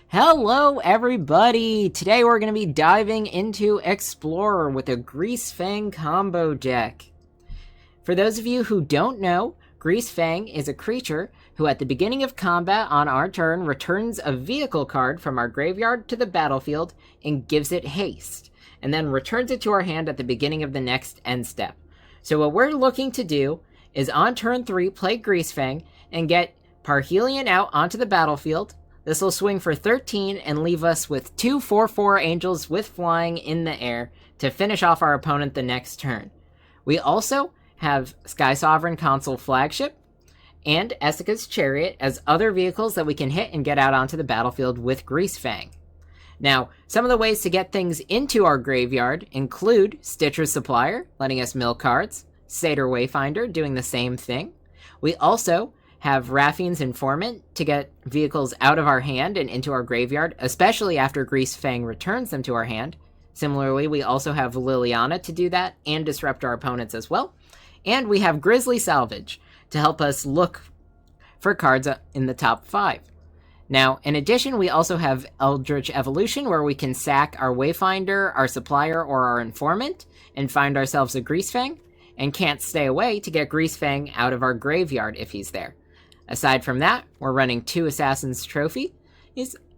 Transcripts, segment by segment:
Hello everybody! Today we're going to be diving into Explorer with a Greasefang combo deck. For those of you who don't know, Greasefang is a creature who at the beginning of combat on our turn returns a vehicle card from our graveyard to the battlefield and gives it haste, and then returns it to our hand at the beginning of the next end step. So what we're looking to do is on turn 3 play Greasefang and get Parhelion out onto the battlefield. This will swing for 13 and leave us with 2 4/4 angels with flying in the air to finish off our opponent the next turn. We also have Sky Sovereign Consul Flagship and Essica's Chariot as other vehicles that we can hit and get out onto the battlefield with Greasefang. Now, some of the ways to get things into our graveyard include Stitcher's Supplier, letting us mill cards, Satyr Wayfinder doing the same thing. We also have Raffine's Informant to get vehicles out of our hand and into our graveyard, especially after Greasefang returns them to our hand. Similarly, we also have Liliana to do that and disrupt our opponents as well. And we have Grizzly Salvage to help us look for cards in the top 5. Now, in addition, we also have Eldritch Evolution, where we can sack our Wayfinder, our Supplier, or our Informant, and find ourselves a Greasefang, and can't stay away to get Greasefang out of our graveyard if he's there. Aside from that, we're running 2 Assassin's Trophy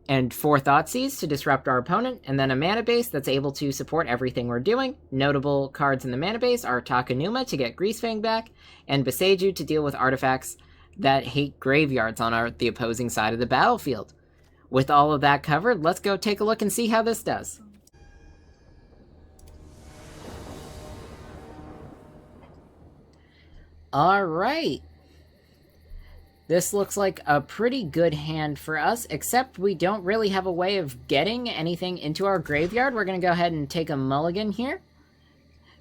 and 4 Thoughtseize to disrupt our opponent, and then a mana base that's able to support everything we're doing. Notable cards in the mana base are Takenuma to get Greasefang back, and Boseiju to deal with artifacts that hate graveyards on the opposing side of the battlefield. With all of that covered, let's go take a look and see how this does. Alright. This looks like a pretty good hand for us, except we don't really have a way of getting anything into our graveyard. We're going to go ahead and take a mulligan here.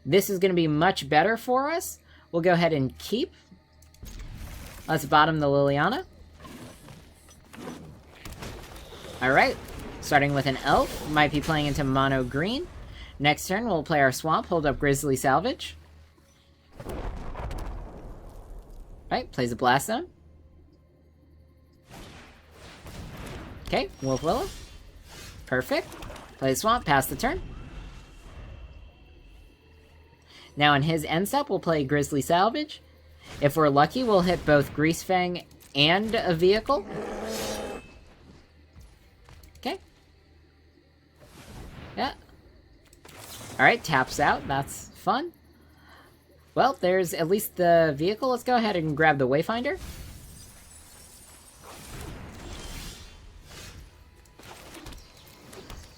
This is going to be much better for us. We'll go ahead and keep. Let's bottom the Liliana. Alright, starting with an elf. Might be playing into mono green. Next turn, we'll play our swamp, hold up Grizzly Salvage. Alright, plays a Blast Zone. Okay, Wolf Willow. Perfect. Play the swamp, pass the turn. Now in his end step, we'll play Grizzly Salvage. If we're lucky, we'll hit both Greasefang and a vehicle. Okay. Yeah. Alright, taps out. That's fun. Well, there's at least the vehicle. Let's go ahead and grab the Wayfinder.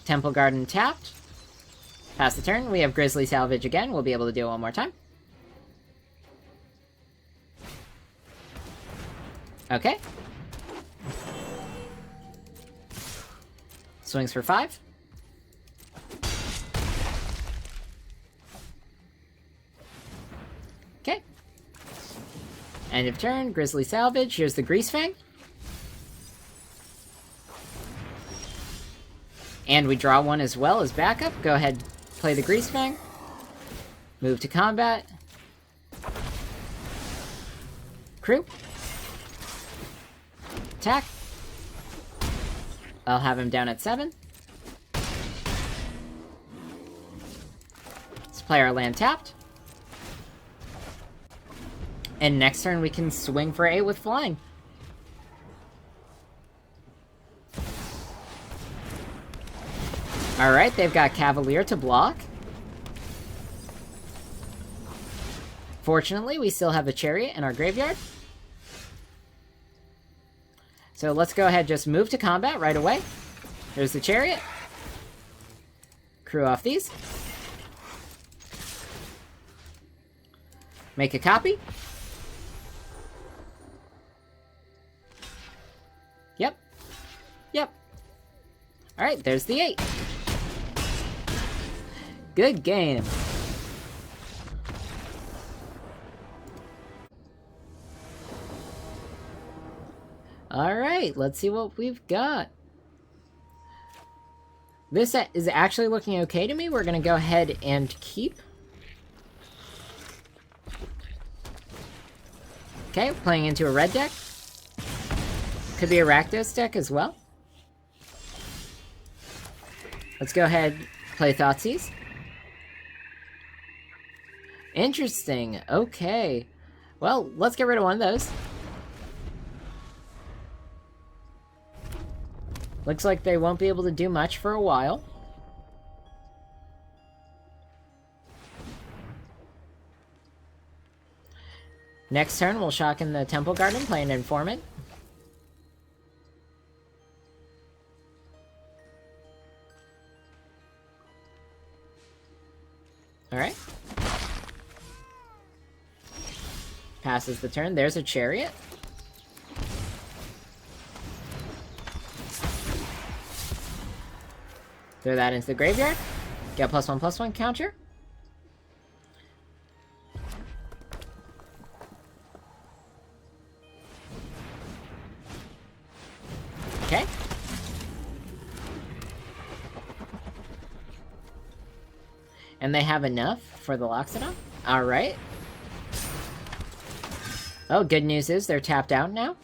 Temple Garden tapped. Pass the turn. We have Grizzly Salvage again. We'll be able to do it one more time. Okay. Swings for 5. Okay. End of turn. Grizzly Salvage. Here's the Greasefang. And we draw one as well as backup. Go ahead, play the Greasefang. Move to combat. Crew. Attack. I'll have him down at 7. Let's play our land tapped. And next turn we can swing for 8 with flying. Alright, they've got Cavalier to block. Fortunately, we still have a Chariot in our graveyard. So let's go ahead and just move to combat right away. There's the Chariot. Crew off these. Make a copy. Yep. Yep. Alright, there's the 8. Good game. Alright, let's see what we've got. This is actually looking okay to me. We're going to go ahead and keep. Okay, playing into a red deck. Could be a Rakdos deck as well. Let's go ahead, play Thoughtseize. Interesting. Okay. Well, let's get rid of one of those. Looks like they won't be able to do much for a while. Next turn, we'll shock in the Temple Garden, play an Informant. Alright. Passes the turn. There's a Chariot. Throw that into the graveyard. Get +1/+1 counter. Okay. And they have enough for the Loxodon? Alright. Oh, good news is they're tapped out now.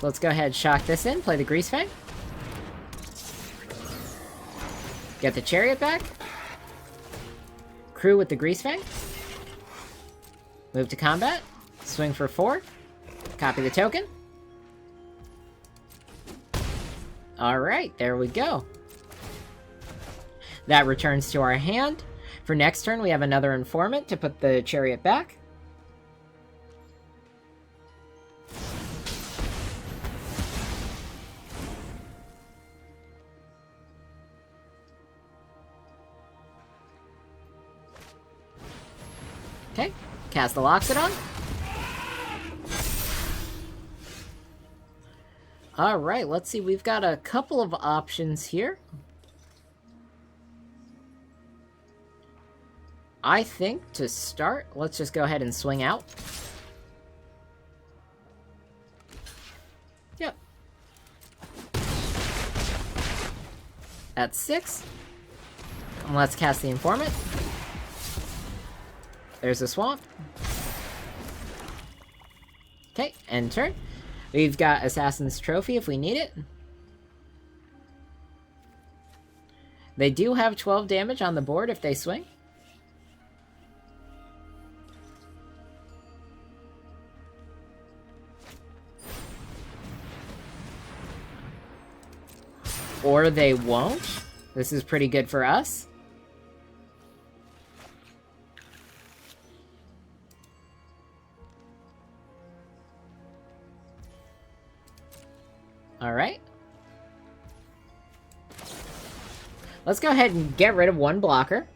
Let's go ahead and shock this in, play the Greasefang. Get the Chariot back. Crew with the Greasefang. Move to combat. Swing for 4. Copy the token. Alright, there we go. That returns to our hand. For next turn, we have another Informant to put the Chariot back. Okay, cast the Loxodon. Alright, let's see, we've got a couple of options here. I think, to start, let's just go ahead and swing out. Yep. That's 6. And let's cast the Informant. There's a Swamp. Okay, end turn. We've got Assassin's Trophy if we need it. They do have 12 damage on the board if they swing. Or they won't. This is pretty good for us. Alright. Let's go ahead and get rid of one blocker.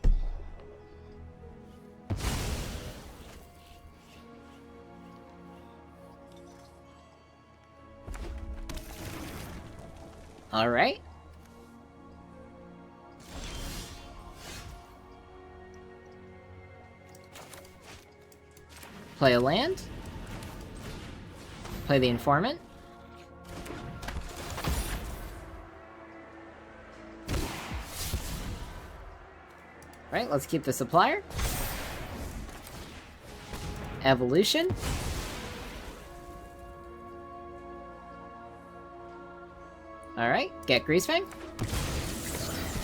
Alright. Play a land. Play the Informant. Right, let's keep the Supplier. Evolution. Alright, get Greasefang.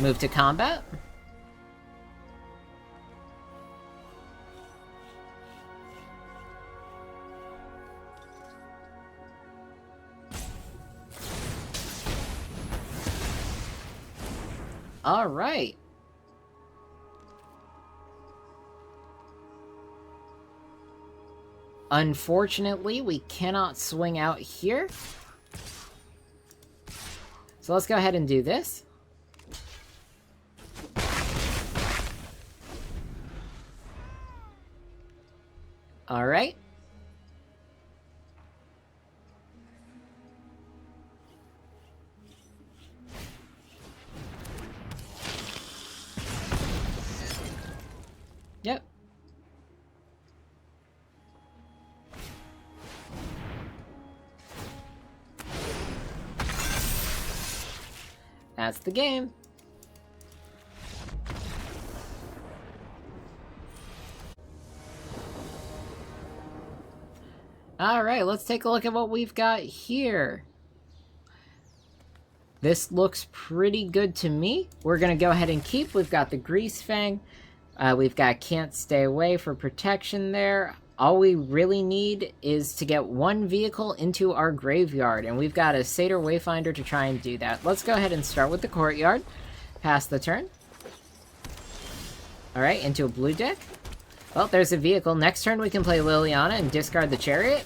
Move to combat. Alright. Unfortunately, we cannot swing out here. So let's go ahead and do this. Alright. Yep. That's the game. Alright, let's take a look at what we've got here. This looks pretty good to me. We're going to go ahead and keep. We've got the Greasefang. We've got Can't Stay Away for protection there. All we really need is to get one vehicle into our graveyard, and we've got a Satyr Wayfinder to try and do that. Let's go ahead and start with the courtyard. Pass the turn. Alright, into a blue deck. Well, there's a vehicle. Next turn we can play Liliana and discard the Chariot.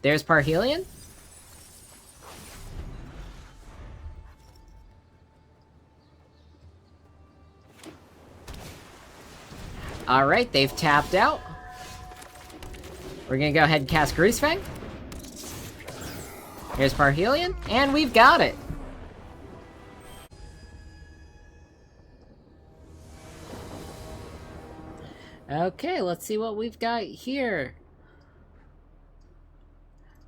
There's Parhelion. Alright, they've tapped out. We're gonna go ahead and cast Greasefang. Here's Parhelion, and we've got it! Okay, let's see what we've got here.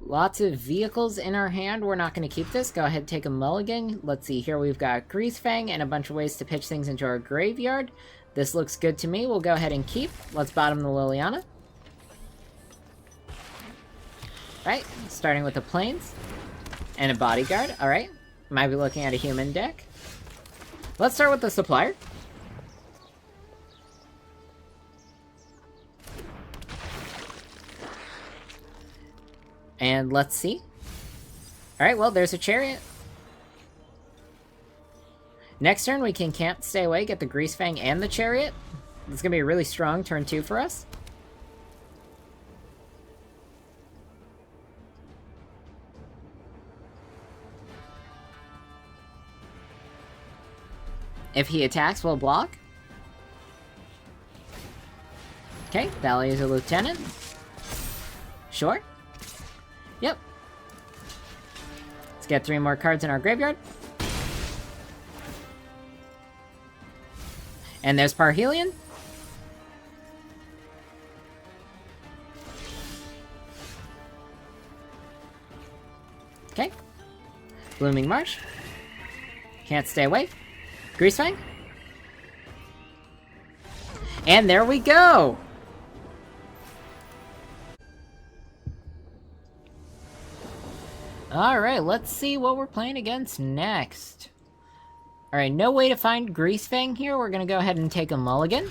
Lots of vehicles in our hand. We're not going to keep this. Go ahead and take a mulligan. Let's see, here we've got Greasefang and a bunch of ways to pitch things into our graveyard. This looks good to me. We'll go ahead and keep. Let's bottom the Liliana. Right, starting with the Plains. And a Bodyguard, alright. Might be looking at a human deck. Let's start with the Supplier. And let's see. Alright, well, there's a Chariot. Next turn, we can Can't Stay Away, get the Greasefang and the Chariot. It's going to be a really strong turn 2 for us. If he attacks, we'll block. Okay, Valley is a Lieutenant. Sure. Yep. Let's get 3 more cards in our graveyard. And there's Parhelion. Okay. Blooming Marsh. Can't Stay Away. Greasefang. And there we go! Alright, let's see what we're playing against next. Alright, no way to find Greasefang here. We're gonna go ahead and take a mulligan.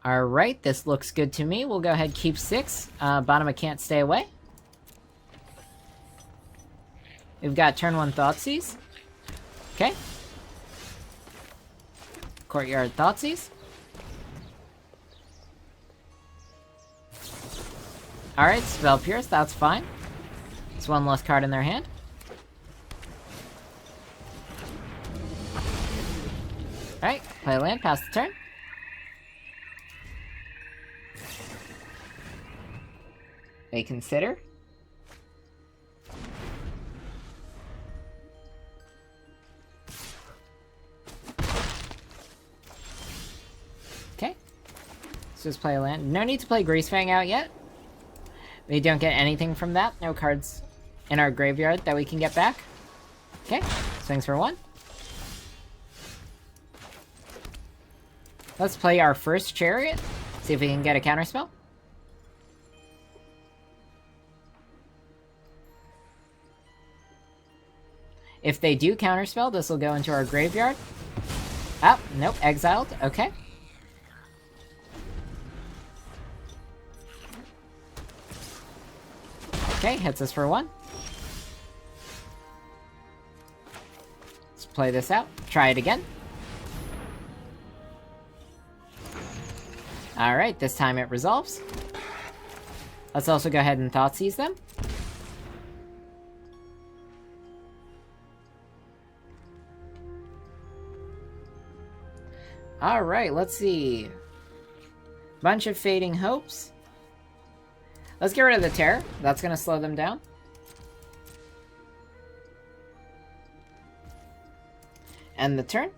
Alright, this looks good to me. We'll go ahead and keep 6. Bottom of Can't Stay Away. We've got turn 1 thoughtsieze. Okay. Courtyard thoughtsieze. Alright, Spell Pierce, that's fine. It's 1 less card in their hand. Alright, play land, pass the turn. They consider. Okay. Let's just play a land. No need to play Greasefang out yet. We don't get anything from that. No cards in our graveyard that we can get back. Okay, swings for 1. Let's play our first Chariot. See if we can get a counterspell. If they do counterspell, this will go into our graveyard. Ah, nope, exiled. Okay. Okay, hits us for 1. Let's play this out. Try it again. Alright, this time it resolves. Let's also go ahead and thoughtsieze them. Alright, let's see. Bunch of Fading Hopes. Let's get rid of the Terror. That's going to slow them down. End the turn.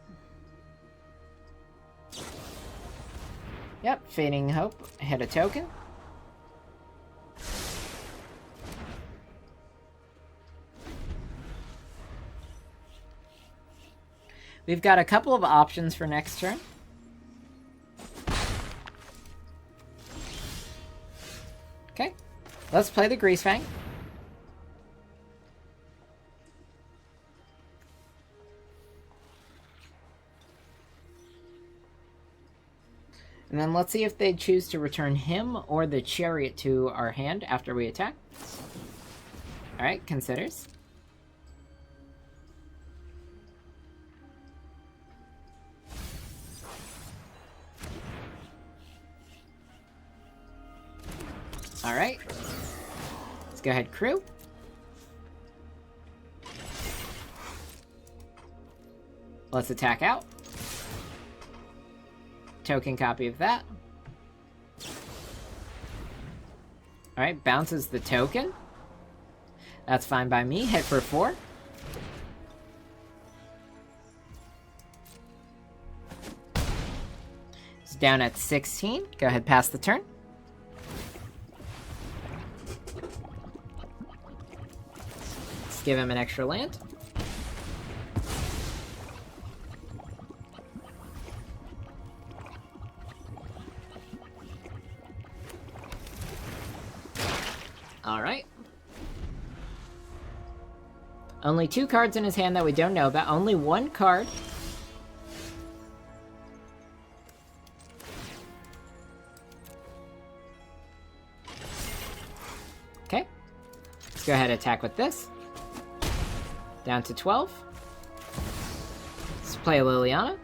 Yep, Fading Hope. Hit a token. We've got a couple of options for next turn. Okay, let's play the Greasefang. And then let's see if they choose to return him or the chariot to our hand after we attack. Alright, considers. Alright. Let's go ahead, crew. Let's attack out. Token copy of that. Alright, bounces the token. That's fine by me. Hit for 4. It's down at 16. Go ahead, pass the turn. Let's give him an extra land. Alright. Only 2 cards in his hand that we don't know about. Only 1 card. Okay. Let's go ahead and attack with this. Down to 12. Let's play Liliana.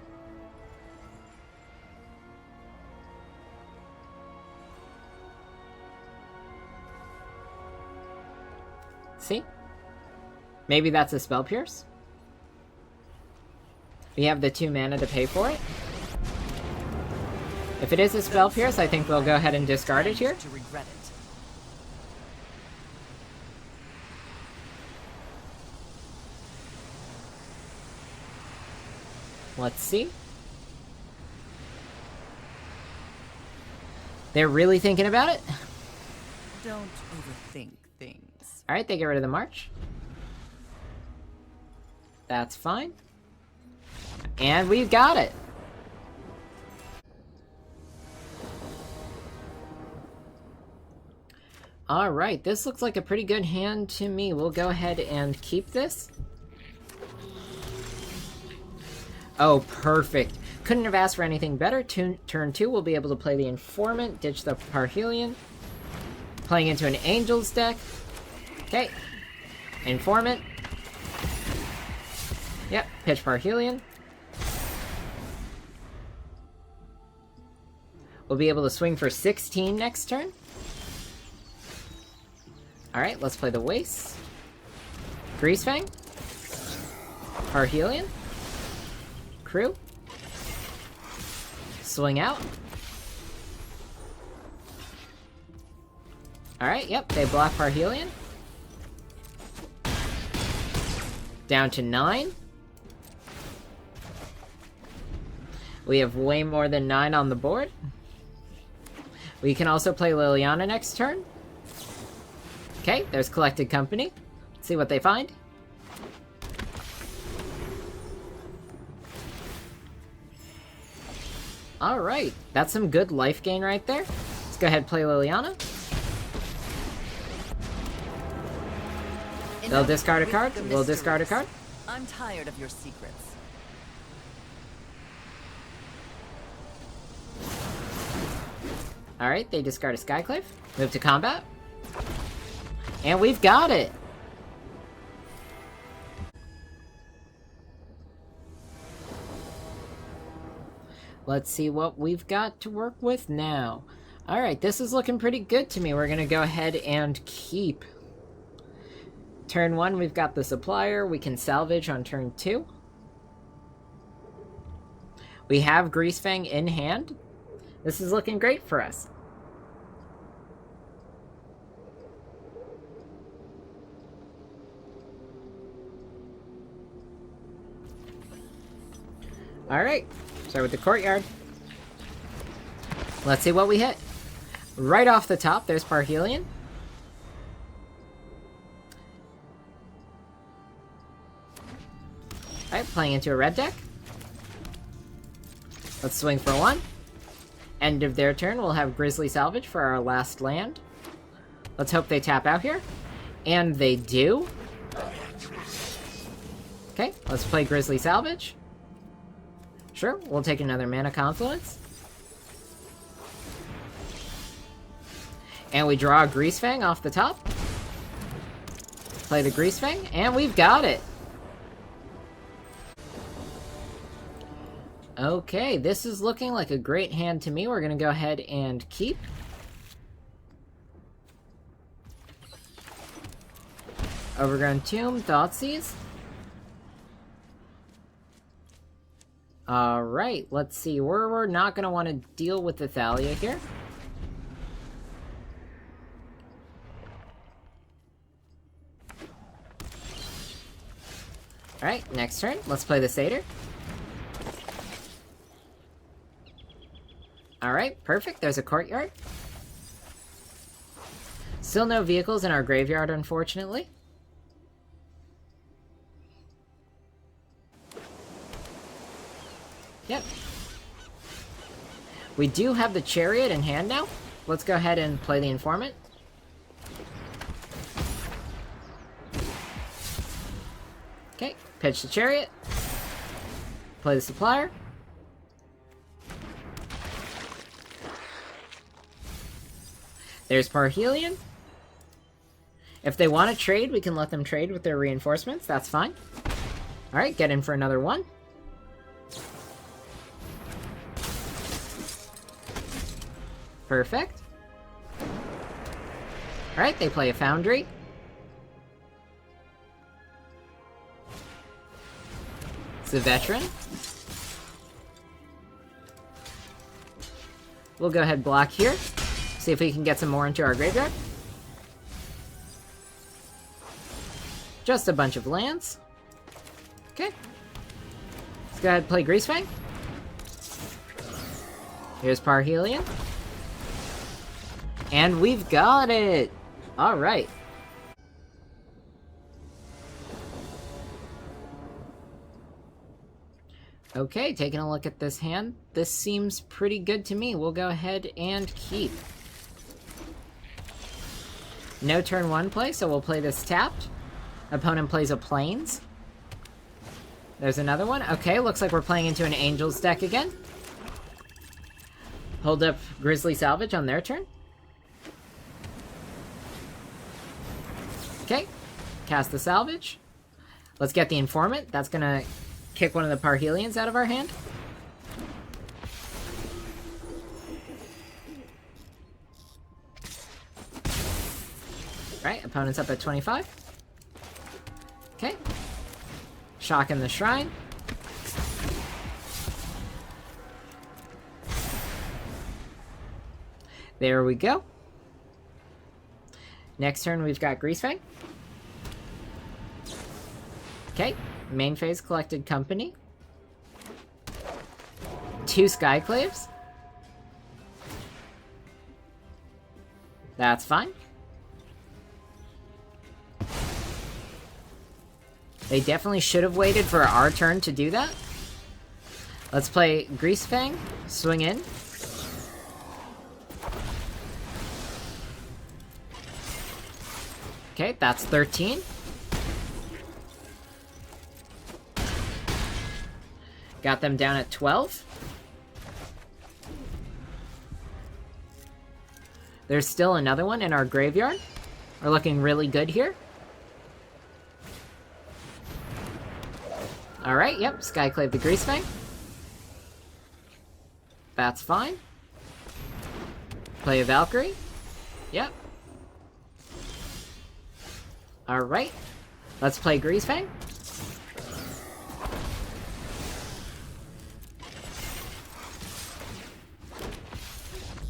See? Maybe that's a Spell Pierce? We have the 2 mana to pay for it. If it is a Spell Pierce, I think we'll go ahead and discard it here. Let's see. They're really thinking about it? Don't overthink things. Alright, they get rid of the march. That's fine. And we've got it! Alright, this looks like a pretty good hand to me. We'll go ahead and keep this. Oh, perfect. Couldn't have asked for anything better. Turn 2, we'll be able to play the Informant, ditch the Parhelion. Playing into an Angels deck. Okay. Informant. Yep, pitch Parhelion. We'll be able to swing for 16 next turn. Alright, let's play the Waste. Greasefang. Parhelion. Crew. Swing out. Alright, yep, they block Parhelion. Down to 9. We have way more than 9 on the board. We can also play Liliana next turn. Okay, there's Collected Company. Let's see what they find. Alright, that's some good life gain right there. Let's go ahead and play Liliana. They'll discard a card, we'll discard a card. I'm tired of your secrets. Alright, they discard a Skyclave. Move to combat. And we've got it! Let's see what we've got to work with now. Alright, this is looking pretty good to me. We're gonna go ahead and keep. Turn 1, we've got the Supplier. We can salvage on turn 2. We have Greasefang in hand. This is looking great for us. Alright, start with the Courtyard. Let's see what we hit. Right off the top, there's Parhelion. Alright, playing into a red deck. Let's swing for 1. End of their turn, we'll have Grizzly Salvage for our last land. Let's hope they tap out here. And they do. Okay, let's play Grizzly Salvage. Sure, we'll take another Mana Confluence. And we draw a Greasefang off the top. Play the Greasefang, and we've got it! Okay, this is looking like a great hand to me. We're gonna go ahead and keep. Overgrown Tomb, Thoughtseize. Alright, let's see. We're not gonna want to deal with the Thalia here. Alright, next turn. Let's play the Satyr. Alright, perfect. There's a courtyard. Still no vehicles in our graveyard, unfortunately. Yep. We do have the Chariot in hand now. Let's go ahead and play the Informant. Okay, pitch the Chariot. Play the Supplier. There's Parhelion. If they want to trade, we can let them trade with their reinforcements. That's fine. Alright, get in for another one. Perfect. Alright, they play a Foundry. It's a Veteran. We'll go ahead and block here. See if we can get some more into our graveyard. Just a bunch of lands. Okay. Let's go ahead and play Greasefang. Here's Parhelion. And we've got it! Alright. Okay, taking a look at this hand. This seems pretty good to me. We'll go ahead and keep. No turn 1 play, so we'll play this tapped. Opponent plays a Plains. There's another one. Okay, looks like we're playing into an Angels deck again. Hold up Grizzly Salvage on their turn. Okay, cast the Salvage. Let's get the Informant. That's gonna kick one of the Parhelions out of our hand. Right, opponent's up at 25. Okay. Shock in the Shrine. There we go. Next turn, we've got Greasefang. Okay, main phase collected Company. 2 Skyclaves. That's fine. They definitely should have waited for our turn to do that. Let's play Greasefang, swing in. Okay, that's 13. Got them down at 12. There's still another one in our graveyard. We're looking really good here. Alright, yep, Skyclave the Greasefang. That's fine. Play a Valkyrie. Yep. Alright. Let's play Greasefang.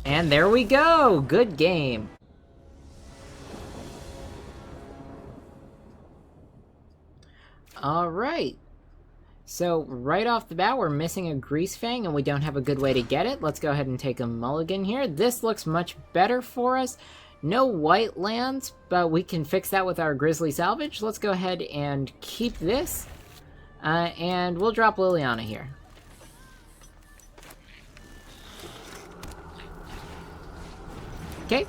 And there we go! Good game. Alright. So, right off the bat, we're missing a Greasefang, and we don't have a good way to get it. Let's go ahead and take a mulligan here. This looks much better for us. No white lands, but we can fix that with our Grizzly Salvage. Let's go ahead and keep this. And we'll drop Liliana here. Okay,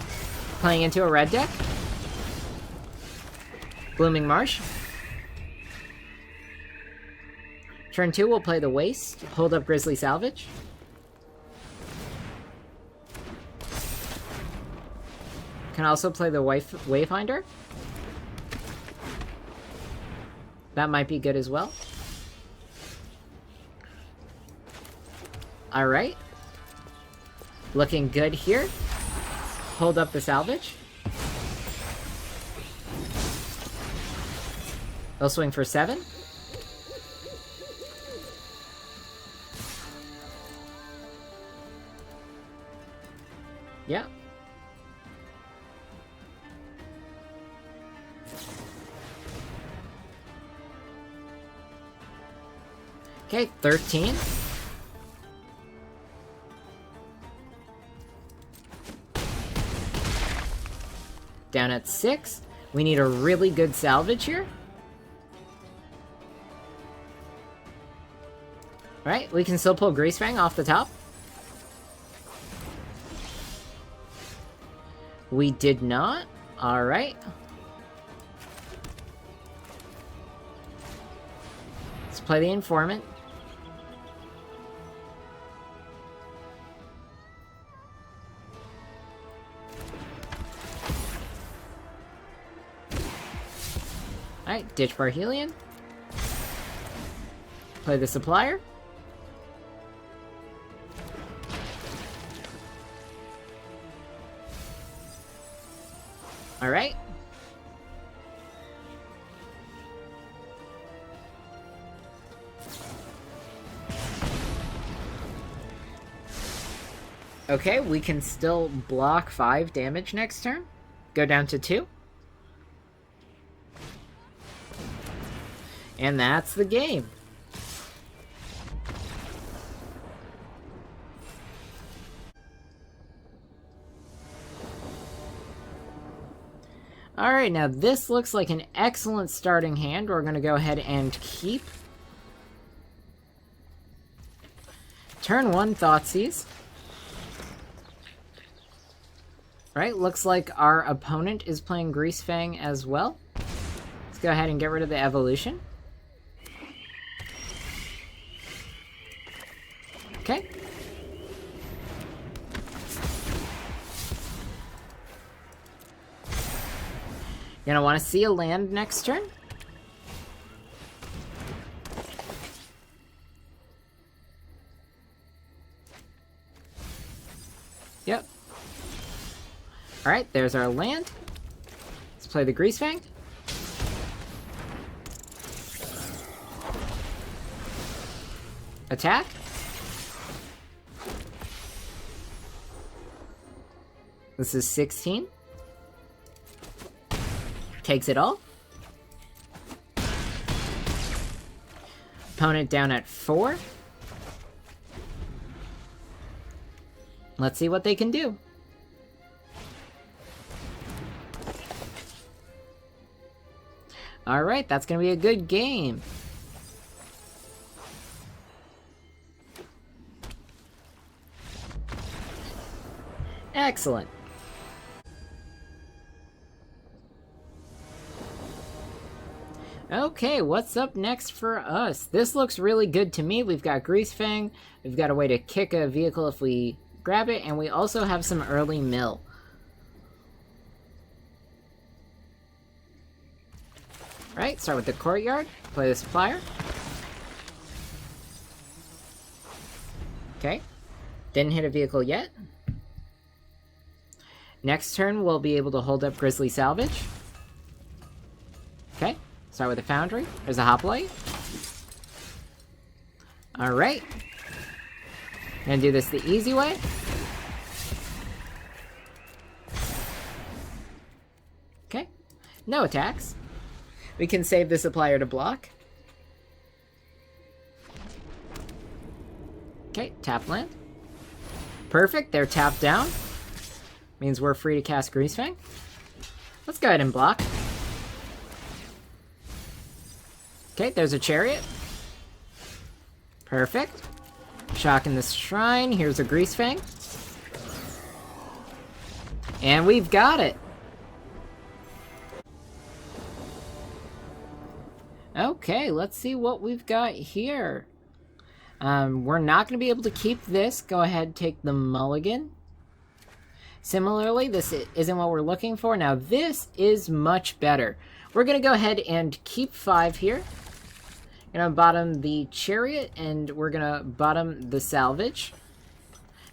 playing into a red deck. Blooming Marsh. Turn 2, we'll play the Waste. Hold up Grizzly Salvage. Can also play the Wayfinder. That might be good as well. Alright. Looking good here. Hold up the salvage. They'll swing for 7. Yeah. Okay, 13. Down at 6. We need a really good salvage here. Right, we can still pull Greasefang off the top. We did not. Alright. Let's play the Informant. Alright, ditch Parhelion. Play the Supplier. Alright. Okay, we can still block 5 damage next turn. Go down to 2. And that's the game. Alright, now this looks like an excellent starting hand. We're going to go ahead and keep. Turn 1, Thoughtseize. Right, looks like our opponent is playing Greasefang as well. Let's go ahead and get rid of the evolution. Okay. You're gonna want to see a land next turn. Yep. Alright, there's our land. Let's play the Greasefang. Attack. This is 16. Takes it all. Opponent down at 4. Let's see what they can do. Alright, that's gonna be a good game. Excellent. Okay, what's up next for us? This looks really good to me. We've got Greasefang, we've got a way to kick a vehicle if we grab it, and we also have some early mill. Right, start with the Courtyard, play the Supplier. Okay, didn't hit a vehicle yet. Next turn, we'll be able to hold up Grizzly Salvage. Okay. Start with a Foundry. There's a Hoplite. Alright. Gonna do this the easy way. Okay. No attacks. We can save the Supplier to block. Okay, tap land. Perfect, they're tapped down. Means we're free to cast Greasefang. Let's go ahead and block. Okay, there's a Chariot. Perfect. Shocking the Shrine. Here's a Greasefang. And we've got it. Okay, let's see what we've got here. We're not going to be able to keep this. Go ahead, take the mulligan. Similarly, this isn't what we're looking for. Now, this is much better. We're going to go ahead and keep 5 here. Going to bottom the Chariot, and we're going to bottom the Salvage.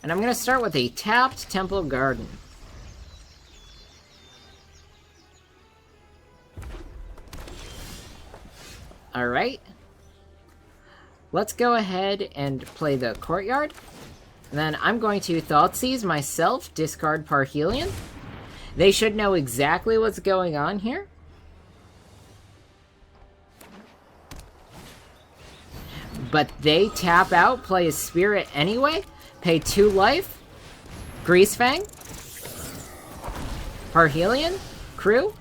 And I'm going to start with a tapped Temple Garden. Alright. Let's go ahead and play the Courtyard. And then I'm going to Thoughtseize myself, discard Parhelion. They should know exactly what's going on here. But they tap out, play a Spirit anyway, pay 2 life, Greasefang, Parhelion, Crew,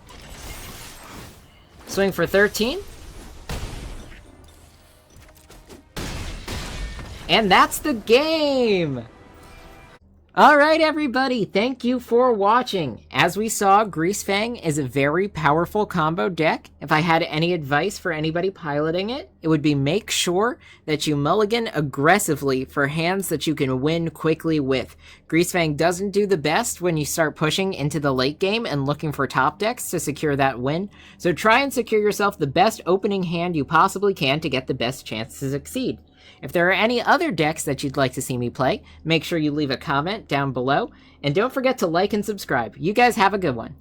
swing for 13. And that's the game! Alright everybody, thank you for watching. As we saw, Greasefang is a very powerful combo deck. If I had any advice for anybody piloting it, it would be make sure that you mulligan aggressively for hands that you can win quickly with. Greasefang doesn't do the best when you start pushing into the late game and looking for top decks to secure that win, so try and secure yourself the best opening hand you possibly can to get the best chance to succeed. If there are any other decks that you'd like to see me play, make sure you leave a comment down below, and don't forget to like and subscribe. You guys have a good one.